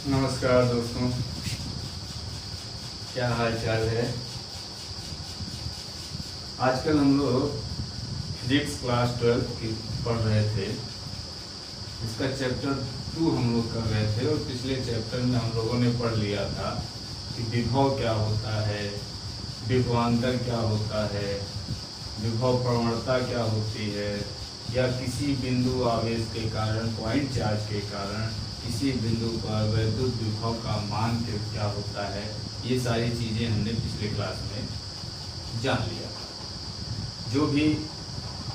नमस्कार दोस्तों, क्या हाल चाल है। आजकल हम लोग फिजिक्स क्लास 12 की पढ़ रहे थे। इसका चैप्टर 2 हम लोग कर रहे थे और पिछले चैप्टर में हम लोगों ने पढ़ लिया था कि विभव क्या होता है, विभवांतर क्या होता है, विभव प्रवणता क्या होती है, या किसी बिंदु आवेश के कारण, पॉइंट चार्ज के कारण किसी बिंदु पर वैद्युत विभव का मान क्या होता है। ये सारी चीज़ें हमने पिछले क्लास में जान लिया। जो भी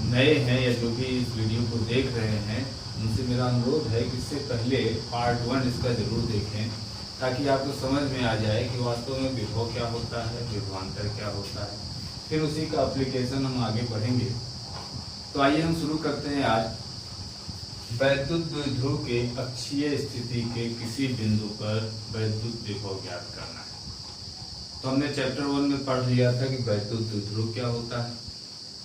नए हैं या जो भी इस वीडियो को देख रहे हैं, उनसे मेरा अनुरोध है कि इससे पहले पार्ट 1 इसका ज़रूर देखें, ताकि आपको समझ में आ जाए कि वास्तव में विभव क्या होता है, विभवांतर क्या होता है। फिर उसी का एप्लीकेशन हम आगे बढ़ेंगे। तो आइए हम शुरू करते हैं आज वैद्युत द्विध्रुव के अक्षीय स्थिति के किसी बिंदु पर वैद्युत विभव ज्ञात करना है। तो हमने चैप्टर 1 में पढ़ लिया था कि वैद्युत द्विध्रुव क्या होता है।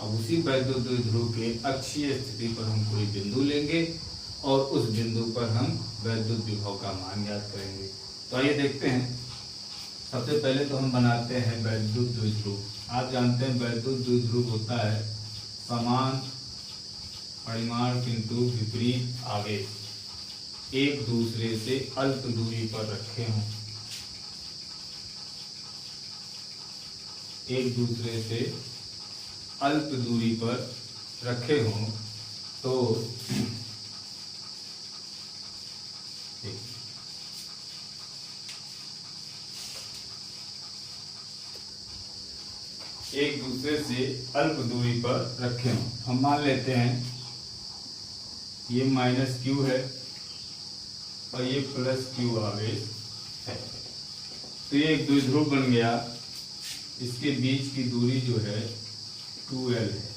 अब उसी वैद्युत द्विध्रुव के अक्षीय स्थिति पर हम कोई बिंदु लेंगे और उस बिंदु पर हम वैद्युत विभव का मान ज्ञात करेंगे। तो आइए देखते हैं। सबसे पहले तो हम बनाते हैं वैद्युत द्विध्रुव। आप जानते हैं वैद्युत द्विध्रुव होता है समान परिमाण किंतु विपरीत आवेश एक दूसरे से अल्प दूरी पर रखे हों। एक दूसरे से अल्प दूरी पर रखे हों तो एक दूसरे से अल्प दूरी पर रखे हों। हम मान लेते हैं ये माइनस क्यू है और ये प्लस क्यू आवेश है। तो ये एक द्विध्रुव बन गया। इसके बीच की दूरी जो है 2L है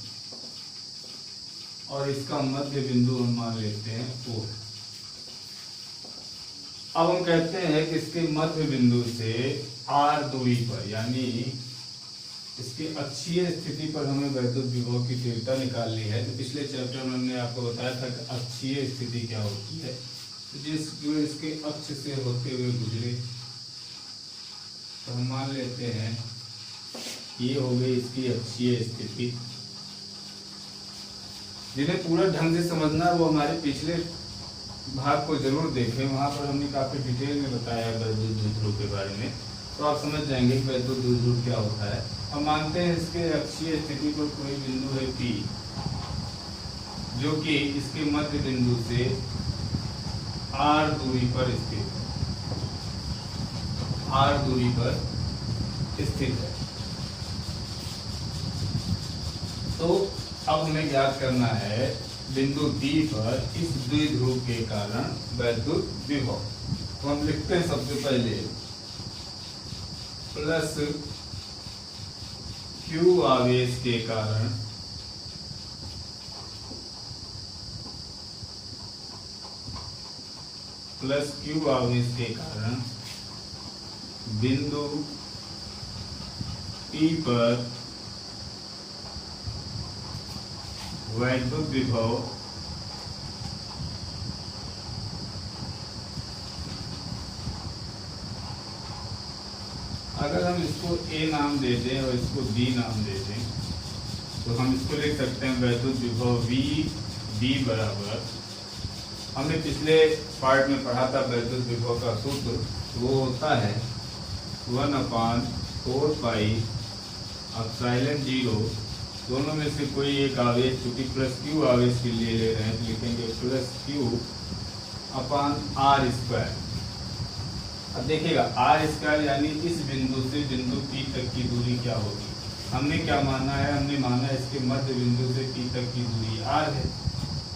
और इसका मध्य बिंदु हम मान लेते हैं O है। अब हम कहते हैं कि इसके मध्य बिंदु से R दूरी पर, यानी इसके अक्षीय स्थिति पर हमें वैद्युत विभव की तीव्रता निकालनी है। तो पिछले चैप्टर में हमने आपको बताया था कि अक्षीय स्थिति क्या होती है। तो जो इसके अक्ष से होते हुए गुजरे, तो हम मान लेते हैं ये हो गई इसकी अक्षीय स्थिति। जिन्हें पूरा ढंग से समझना है वो हमारे पिछले भाग को जरूर देखें। वहां पर हमने काफी डिटेल में बताया है वैद्युत द्विध्रुव के बारे में, तो आप समझ जाएंगे कि वैद्युत द्विध्रुव क्या होता है। हम मानते हैं इसके अक्षीय स्थिति पर कोई बिंदु है P, जो कि इसके मध्य बिंदु से R दूरी पर स्थित है। R दूरी पर स्थित है। तो अब हमें ज्ञात करना है बिंदु D पर इस द्विध्रुव के कारण वैद्युत विभव। तो हम लिखते हैं सबसे पहले प्लस Q आवेश के कारण बिंदु P पर वैद्युत विभव अगर हम इसको A नाम दे दें और इसको B नाम दे दें, तो हम इसको लिख सकते हैं वैद्युत विभव V बराबर, हमने पिछले पार्ट में पढ़ा था वैद्युत विभव का सूत्र, वो होता है 1/4 पाई एप्सिलॉन 0। दोनों में से कोई एक आवेश, चूंकि प्लस Q आवेश के लिए ले रहे हैं तो लिखेंगे प्लस Q अपॉन R²। अब देखिएगा R² यानी इस बिंदु से बिंदु P तक की दूरी क्या होगी। हमने क्या माना है, हमने माना इसके मध्य बिंदु से P तक की दूरी R है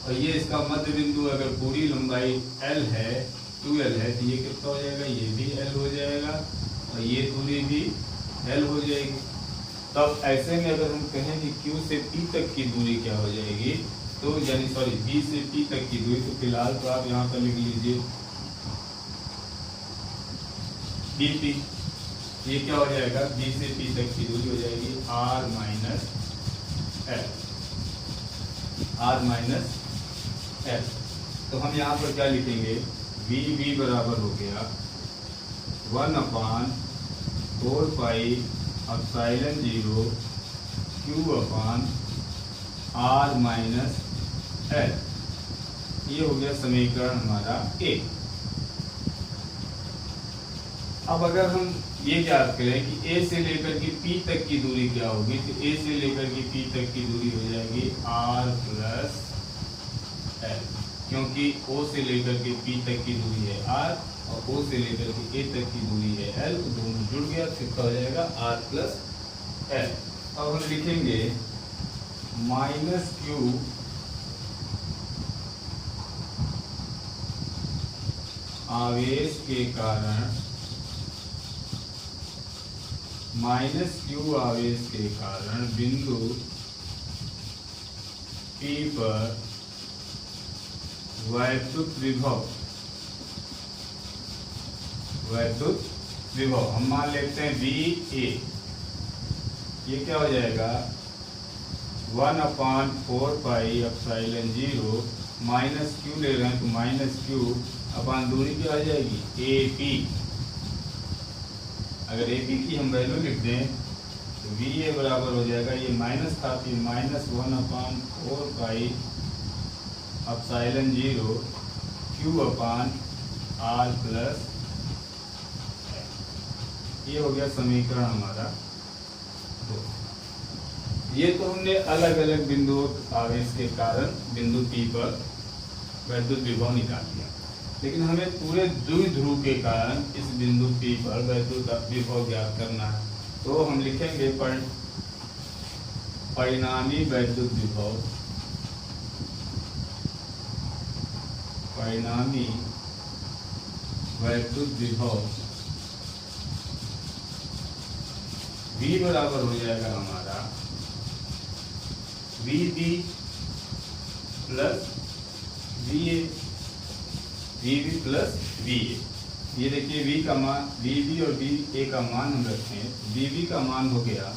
और ये इसका मध्य बिंदु अगर पूरी लंबाई L है, 2L है, तो ये कितना हो जाएगा, ये भी L हो जाएगा और ये दूरी भी L हो जाएगी। तब ऐसे में अगर हम कहें कि Q से P तक की दूरी क्या हो जाएगी, तो यानी B से P तक की दूरी, तो फिलहाल तो आप यहाँ पर लिख लीजिए BP। ये क्या हो जाएगा, B से P तक की दूरी हो जाएगी R माइनस L। तो हम यहाँ पर क्या लिखेंगे, VB बराबर हो गया 1/4πε0 Q/R-L। ये हो गया समीकरण हमारा ए। अब अगर हम ये ज्ञात करें कि ए से लेकर के पी तक की दूरी क्या होगी, तो ए से लेकर के पी तक की दूरी हो जाएगी R + L, क्योंकि ओ से लेकर के पी तक की दूरी है R और ओ से लेकर के ए तक की दूरी है L, तो दोनों जुड़ गया, फिर क्या हो जाएगा R + L। अब हम लिखेंगे -Q आवेश के कारण बिंदु P पर वैद्युत विभव हम मान लेते हैं VA। ये क्या हो जाएगा 1/4πε0 -Q ले रहे हैं तो -Q अपन दूरी क्या हो जाएगी AP। अगर AP की हम वैल्यू लिख दें तो VA बराबर हो जाएगा, ये माइनस था तो -1/4πε0 Q/R + L। ये हो गया समीकरण हमारा 2। ये तो हमने अलग अलग बिंदुओं आवेश के कारण बिंदु P पर वैद्युत विभव निकाल लिया, लेकिन हमें पूरे द्विध्रुव के कारण इस बिंदु P पर वैद्युत विभव ज्ञात करना है। तो हम लिखेंगे परिणामी वैद्युत विभव V बराबर हो जाएगा हमारा VB + VA। ये देखिए VB और VA का मान हम रखें। VB का मान हो गया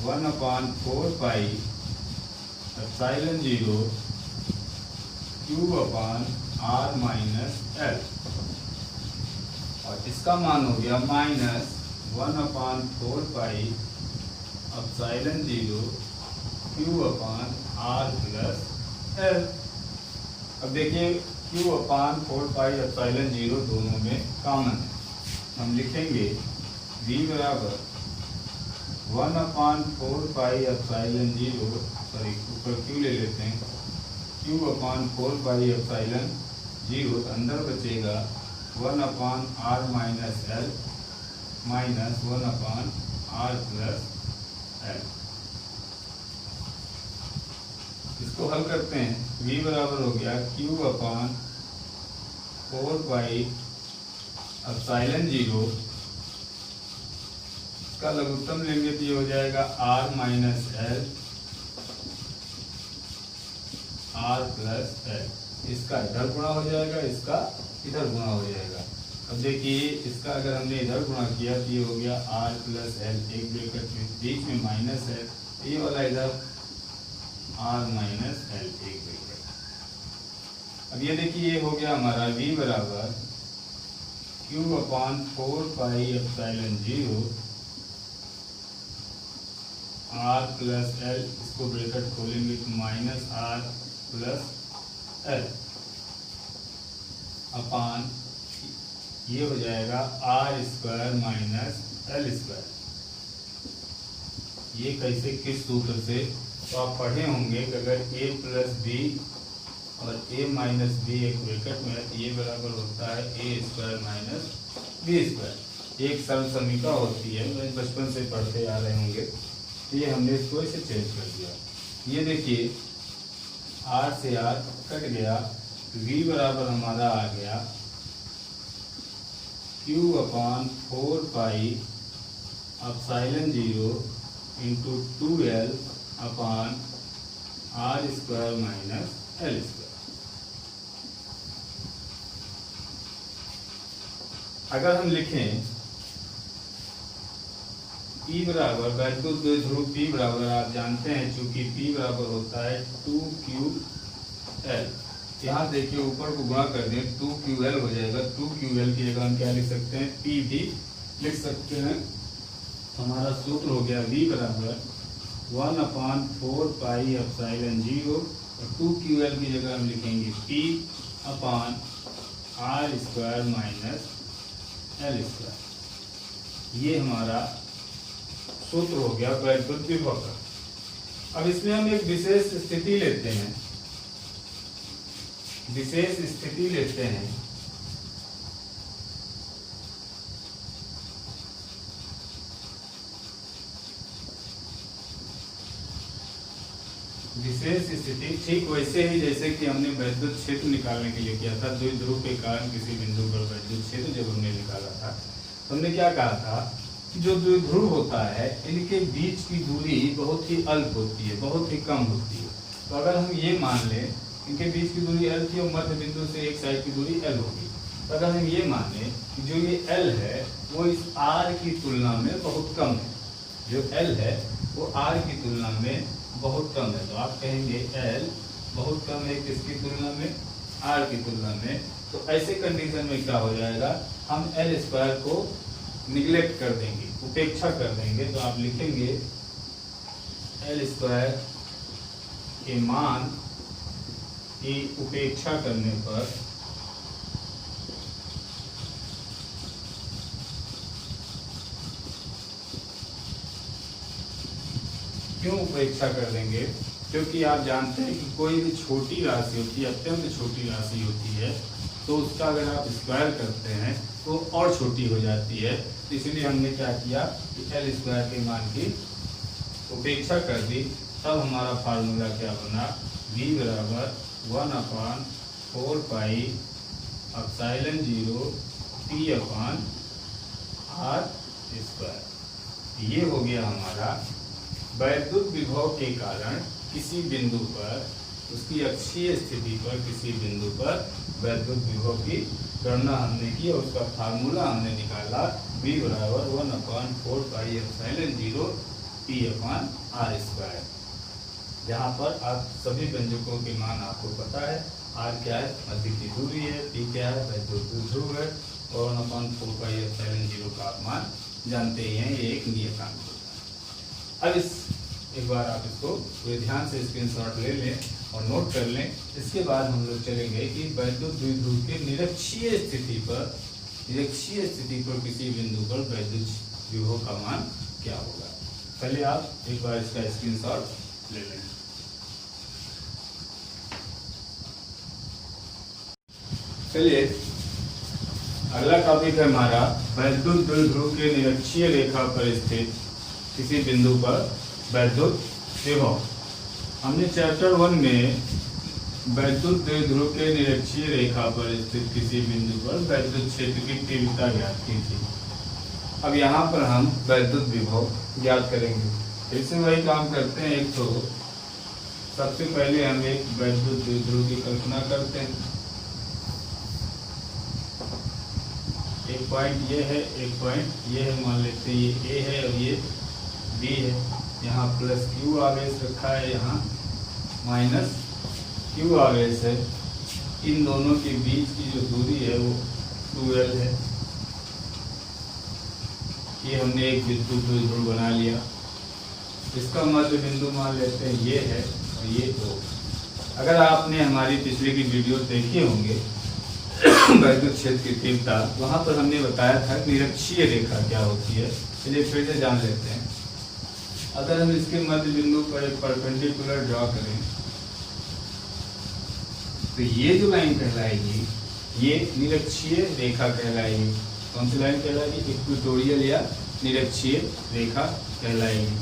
1/4πε0 Q/R-L, और इसका मान हो गया -1/4πε0 Q/R + L। अब देखिए Q/4πε0 दोनों में कॉमन है, हम लिखेंगे V बराबर 1/4πε0, सॉरी ऊपर Q ले लेते हैं, Q/4πε0 अंदर बचेगा 1/R-L -1/R + L। इसको हल करते हैं। V बराबर हो गया Q/4πε0, इसका लघुत्तम लेंगे तो ये हो जाएगा R - L R + L। इसका इधर गुणा हो जाएगा, इसका इधर गुणा हो जाएगा। अब देखिए इसका अगर हमने इधर गुणा किया तो ये हो गया R + L, एक ब्रैकेट में बीच में माइनस है, ये वाला इधर R - L एक ब्रैकेट। अब ये देखिए ये हो गया हमारा V बराबर Q/4πε0 R + L, इसको ब्रैकेट खोलेंगे तो -R + L अपान ये हो जाएगा R² - L²। ये कैसे, किस सूत्र से, तो आप पढ़े होंगे कि अगर A + B और A - B एक ब्रैकेट में है तो ये बराबर होता है A² - B²। एक सरल समीकरण होती है, बचपन से पढ़ते आ रहे होंगे। तो ये हमने इसको ऐसे चेंज कर दिया। ये देखिए R से R कट गया, V बराबर हमारा आ गया Q/4πε0 × 2L R² - L²। अगर हम लिखें P बराबर वैद्युत द्विध्रुव P बराबर, आप जानते हैं चूंकि P बराबर होता है 2QL, यहाँ देखिए ऊपर को गुणा कर दें 2QL हो जाएगा। 2QL की जगह हम क्या लिख सकते हैं, P भी लिख सकते हैं। हमारा सूत्र हो गया V बराबर 1/4 पाई एप्सिलॉन 0 और 2QL की जगह हम लिखेंगे P/r² माइनस L²। ये हमारा सूत्र हो गया वैद्युत विभव का। अब इसमें हम एक विशेष स्थिति लेते हैं। विशेष स्थिति लेते हैं विशेष स्थिति ठीक वैसे ही जैसे कि हमने वैद्युत क्षेत्र निकालने के लिए किया था। द्विध्रुव के कारण किसी बिंदु पर वैद्युत क्षेत्र जब हमने निकाला था, हमने क्या कहा था कि जो द्विध्रुव होता है इनके बीच की दूरी बहुत ही अल्प होती है, बहुत ही कम होती है। तो अगर हम ये मान लें इनके बीच की दूरी L थी और मध्य बिंदु से एक साइड की दूरी L होगी, तो अगर हम ये मान लें कि जो ये L है वो इस R की तुलना में बहुत कम है, जो L है वो R की तुलना में बहुत कम है, तो आप कहेंगे L बहुत कम है किसकी तुलना में, R की तुलना में। तो ऐसे कंडीशन में क्या हो जाएगा, हम L² को निगलेक्ट कर देंगे, उपेक्षा कर देंगे। तो आप लिखेंगे L² के मान की उपेक्षा करने पर क्यों उपेक्षा कर देंगे, क्योंकि आप जानते हैं कि कोई भी छोटी राशि होती है, अत्यंत छोटी राशि होती है, तो उसका अगर आप स्क्वायर करते हैं तो और छोटी हो जाती है। इसलिए हमने क्या किया कि L² के मान की उपेक्षा कर दी। तब हमारा फार्मूला क्या बना, V बराबर 1/4 पाई एप्सिलॉन 0 P/r²। ये हो गया हमारा वैद्युत विभव के कारण किसी बिंदु पर, उसकी अक्षीय स्थिति पर किसी बिंदु पर वैद्युत विभव की गणना हमने की और उसका फार्मूला हमने निकाला V बराबर 1/4 पाई एप्सिलॉन 0 P/r²। जहाँ पर आप सभी व्यंजकों के मान आपको पता है, R क्या है, मध्य की दूरी है, P क्या है, वैद्युत ध्रुव है, और 1/4 पाई एप्सिलॉन 0 का आप मान जानते ही हैं, ये एक नियतांक होता है। अब एक बार आप इसको पूरे ध्यान से स्क्रीनशॉट ले लें और नोट कर लें। इसके बाद हम लोग चलेंगे कि वैद्युत द्विध्रुव के निरक्षीय स्थिति पर किसी बिंदु पर वैद्युत विभव का मान क्या होगा। पहले आप एक बार इसका स्क्रीनशॉट ले लें। चलिए अगला टॉपिक है हमारा वैद्युत द्विध्रुव के निरक्षीय रेखा पर स्थित किसी बिंदु पर वैद्युत विभव। हमने चैप्टर 1 में वैद्युत द्विध्रुव के निरक्षीय रेखा पर स्थित किसी बिंदु पर वैद्युत क्षेत्र की तीव्रता ज्ञात की थी। अब यहाँ पर हम वैद्युत विभव ज्ञात करेंगे। फिर से वही काम करते हैं। एक तो सबसे पहले हम एक वैद्युत द्विध्रुव की कल्पना करते हैं। एक पॉइंट ये है, एक पॉइंट ये है, मान लेते हैं ये A है और ये B है। यहाँ प्लस Q आवेश रखा है, यहाँ माइनस Q आवेश है। इन दोनों के बीच की जो दूरी है वो 2L है। ये हमने एक विद्युत द्विध्रुव बना लिया। इसका मध्य बिंदु मान लेते हैं ये है और ये O। अगर आपने हमारी पिछले की वीडियो देखी होंगे वैद्युत क्षेत्र की तीव्रता, वहाँ पर हमने बताया था निरक्षीय रेखा क्या होती है। चलिए फिर से जान लेते हैं। अगर हम इसके मध्य बिंदु पर एक परपेंडिकुलर ड्रॉ करें तो ये जो लाइन कहलाएगी ये निरक्षीय रेखा कहलाएगी। कौन सी लाइन कहलाएगी, इक्वेटोरियल या निरक्षीय रेखा कहलाएगी।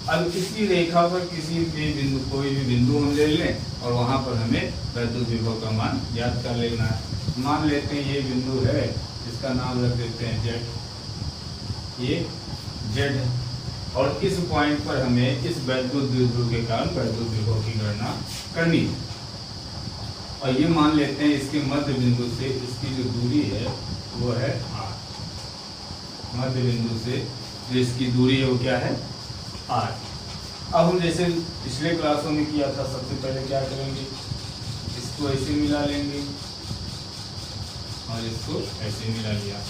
अब इसी रेखा पर किसी भी बिंदु, कोई भी बिंदु हम ले लें और वहाँ पर हमें वैद्युत विभव का मान ज्ञात कर लेना है। मान लेते हैं ये बिंदु है, इसका नाम रख देते हैं Z। ये Z है और इस पॉइंट पर हमें इस वैद्युत द्विध्रुव के कारण वैद्युत विभव की गणना करनी है। और ये मान लेते हैं इसके मध्य बिंदु से इसकी जो दूरी है वो है R। मध्य बिंदु से जो इसकी दूरी है वो क्या है, R। अब हम जैसे पिछले क्लासों में किया था, सबसे पहले क्या करेंगे, इस इसको ऐसे मिला लेंगे और इसको ऐसे मिला लिया।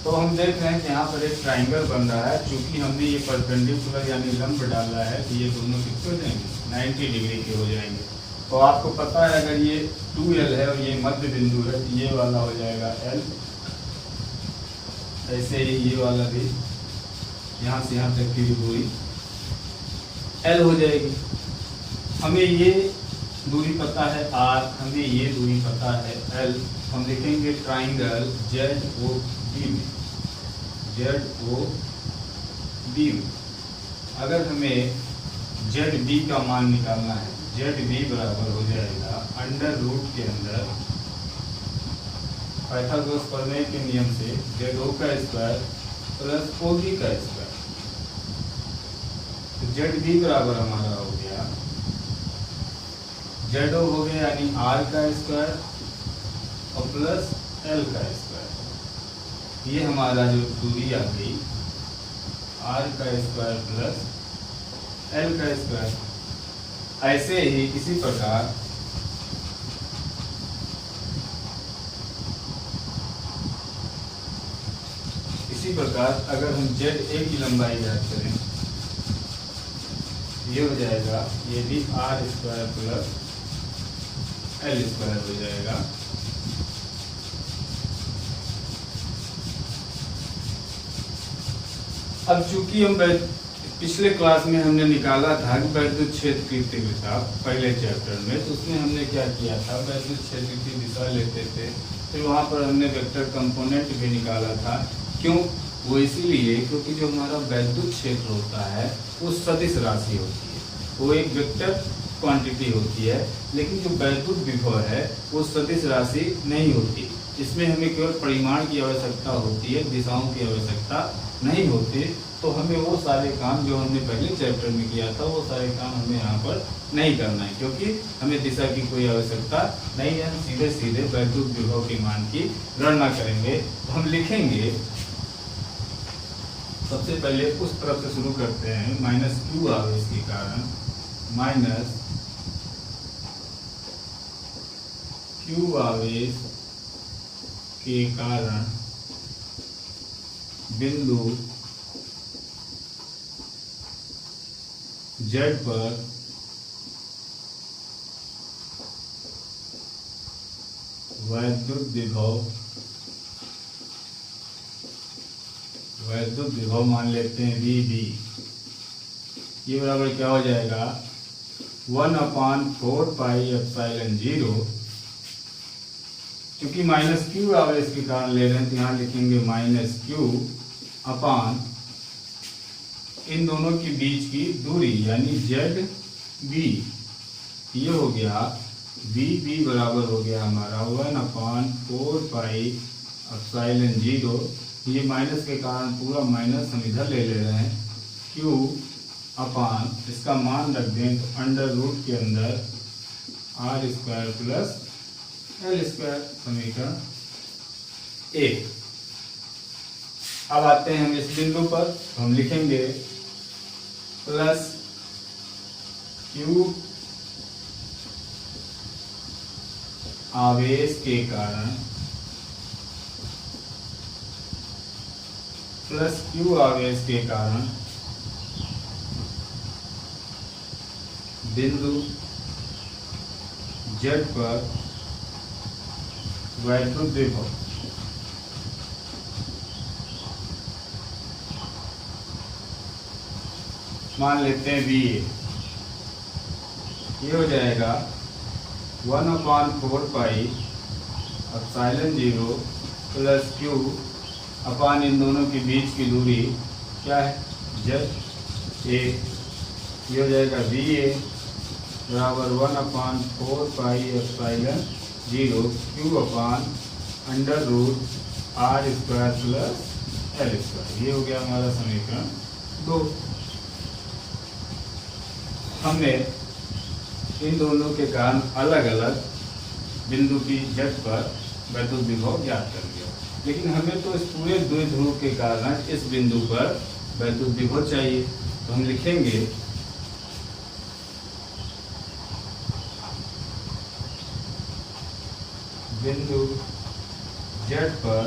तो हम देख रहे हैं कि यहाँ पर एक ट्राइंगल बन रहा है। चूंकि हमने ये परपेंडिकुलर यानी लंब डाला है तो ये दोनों कितने हो जाएंगे 90 डिग्री के हो जाएंगे। तो आपको पता है अगर ये 2L है और ये मध्य बिंदु है तो ये वाला हो जाएगा L, ऐसे ही ये वाला भी यहाँ से यहाँ तक की दूरी L हो जाएगी। हमें ये दूरी पता है R, हमें ये दूरी पता है L। हम लिखेंगे ट्राइंगल ZOB में, ZOB में अगर हमें ZB का मान निकालना है, ZB बराबर हो जाएगा अंडर रूट के अंदर पाइथागोरस प्रमेय के नियम से ZO का स्क्वायर प्लस OB का स्क्वायर। तो ZB बराबर हमारा हो गया ZO हो गया यानी R का स्क्वायर और प्लस L का स्क्वायर। ये हमारा जो दूरी आ गई R का स्क्वायर प्लस L का स्क्वायर। ऐसे ही इसी प्रकार अगर हम ZA की लंबाई ज्ञात करें ये हो जाएगा, ये भी R square plus L square हो जाएगा। अब चूंकि हम पिछले क्लास में हमने निकाला था कि वैद्युत क्षेत्र की तीव्रता पहले चैप्टर में, तो उसमें हमने क्या किया था, वैद्युत क्षेत्र की दिशा लेते थे, फिर वहां पर हमने वेक्टर कंपोनेंट भी निकाला था। क्यों? वो इसीलिए क्योंकि जो हमारा वैद्युत क्षेत्र होता है वो सदिश राशि होती है, वो एक वेक्टर क्वांटिटी होती है, लेकिन जो वैद्युत विभव है वो सदिश राशि नहीं होती। इसमें हमें केवल परिमाण की आवश्यकता होती है, दिशाओं की आवश्यकता नहीं होती। तो हमें वो सारे काम जो हमने पहले चैप्टर में किया था वो सारे काम हमें यहाँ पर नहीं करना है, क्योंकि हमें दिशा की कोई आवश्यकता नहीं है। हम सीधे सीधे वैद्युत विभव के मान की गणना करेंगे। तो हम लिखेंगे, सबसे पहले उस तरफ से शुरू करते हैं, -q आवेश के कारण, -q आवेश के कारण बिंदु Z पर वैद्युत विभव मान लेते हैं VB। ये बराबर क्या हो जाएगा 1/4 पाई एप्सिलॉन 0। क्योंकि -q आवेश के कारण ले रहे हैं तो यहाँ लिखेंगे -q अपान इन दोनों के बीच की दूरी यानी ZB। ये हो गया VB बराबर हो गया हमारा 1/4 पाई एप्सिलॉन 0। ये माइनस के कारण पूरा माइनस हम इधर ले रहे हैं, Q अपान इसका मान रख दें तो अंडर रूट के अंदर R square plus L square, समीकरण 1। अब आते हैं हम इस बिंदु पर, हम लिखेंगे प्लस Q आवेश के कारण बिंदु Z पर वैद्युत विभव मान लेते हैं VA। ये हो जाएगा 1/4 पाई एप्सिलॉन 0 प्लस Q अपान इन दोनों के बीच की दूरी क्या है ZA। ये हो जाएगा VA बराबर 1/4 pi epsilon 0 Q upon under root R square plus L square. ये हो गया हमारा समीकरण 2। हमने इन दोनों के कारण अलग अलग बिंदु की Z पर वैद्युत विभव ज्ञात कर लिया, लेकिन हमें तो इस पूरे द्विध्रुव के कारण इस बिंदु पर वैद्युत विभव चाहिए। तो हम लिखेंगे बिंदु Z पर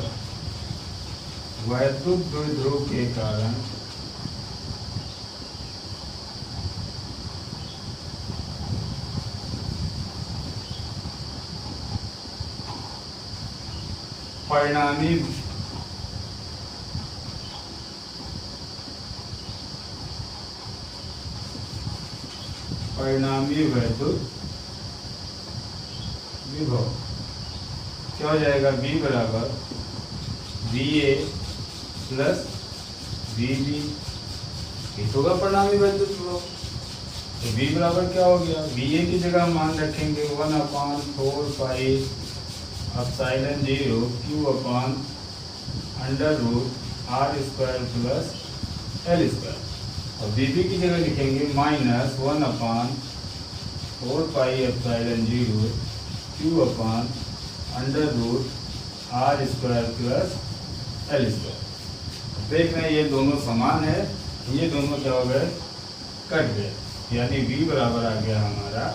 वैद्युत द्विध्रुव के कारण परिणामी वैद्युत विभव क्या हो जाएगा, B बराबर VA प्लस VB, ये होगा परिणामी वैद्युत विभव। तो B बराबर क्या हो गया, VA की जगह मान रखेंगे 1/4 pi epsilon 0 Q upon under root R² plus L², और VB की जगह लिखेंगे minus 1/4 pi epsilon 0 Q upon under root R² plus L²। देख रहे हैं ये दोनों समान है, ये दोनों क्या हो गए, कट गए, यानी V बराबर आ गया हमारा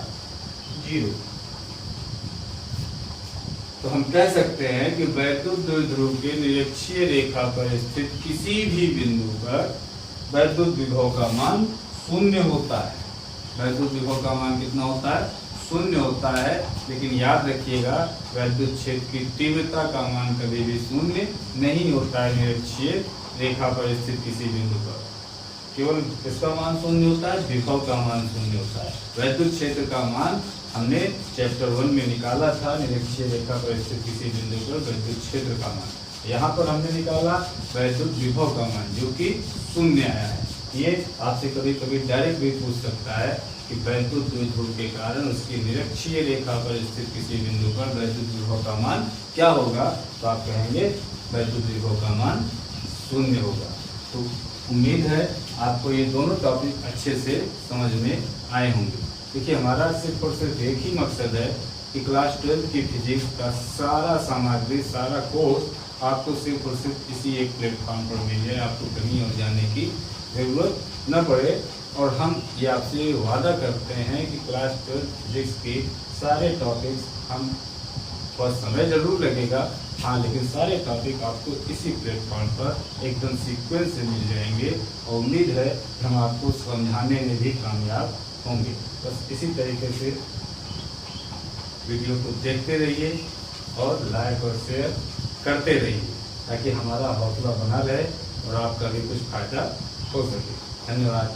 0। तो हम कह सकते हैं कि वैद्युत द्विध्रुव के निरक्षीय रेखा पर स्थित किसी भी बिंदु पर वैद्युत विभव का मान शून्य होता है। वैद्युत विभव का मान कितना होता है, शून्य होता है। लेकिन याद रखिएगा वैद्युत क्षेत्र की तीव्रता का मान कभी भी शून्य नहीं होता है निरक्षीय रेखा पर स्थित किसी बिंदु पर। केवल किसका मान शून्य होता है, विभव का मान शून्य होता है। वैद्युत क्षेत्र का मान हमने चैप्टर 1 में निकाला था, निरक्षीय रेखा पर स्थित किसी बिंदु पर वैद्युत क्षेत्र का मान। यहाँ पर हमने निकाला वैद्युत विभव का मान जो कि शून्य आया है। ये आपसे कभी कभी डायरेक्ट भी पूछ सकता है कि वैद्युत द्विध्रुव के कारण उसकी निरक्षीय रेखा पर स्थित किसी बिंदु पर वैद्युत विभव का मान क्या होगा, तो आप कहेंगे वैद्युत विभव का मान शून्य होगा। तो उम्मीद है आपको ये दोनों टॉपिक अच्छे से समझ में आए होंगे। देखिए हमारा सिर्फ और सिर्फ एक ही मकसद है कि क्लास 12 की फिजिक्स का सारा सामग्री, सारा कोर्स आपको सिर्फ और सिर्फ इसी एक प्लेटफॉर्म पर मिल जाए, आपको कहीं और जाने की ज़रूरत न पड़े। और हम ये आपसे वादा करते हैं कि क्लास 12 फिजिक्स के सारे टॉपिक्स हम पर समय जरूर लगेगा, हाँ, लेकिन सारे टॉपिक आपको इसी प्लेटफॉर्म पर एकदम सीक्वेंस से मिल जाएंगे। और उम्मीद है कि हम आपको समझाने में भी कामयाब होंगे। बस इसी तरीके से वीडियो को देखते रहिए और लाइक और शेयर करते रहिए ताकि हमारा हौसला बना रहे और आपका भी कुछ फायदा हो सके। धन्यवाद।